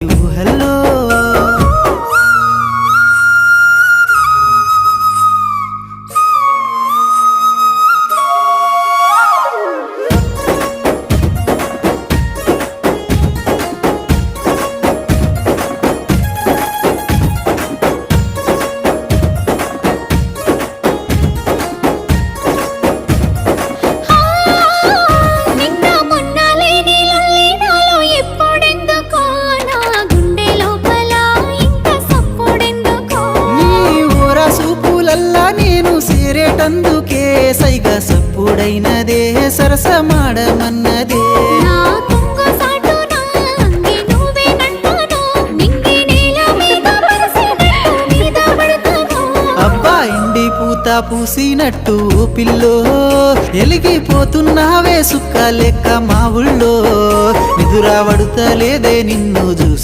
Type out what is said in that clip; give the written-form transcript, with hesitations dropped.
ఊహల్లో అందుకే సైగా సప్పుడైనదే సరసమాడమన్నదే అబ్బా ఇండి పూత పూసినట్టు పిల్లో ఎలిగిపోతున్నావే సుక్క లెక్క మా ఊళ్ళో నిదురా వడుతలేదే నిన్ను చూసి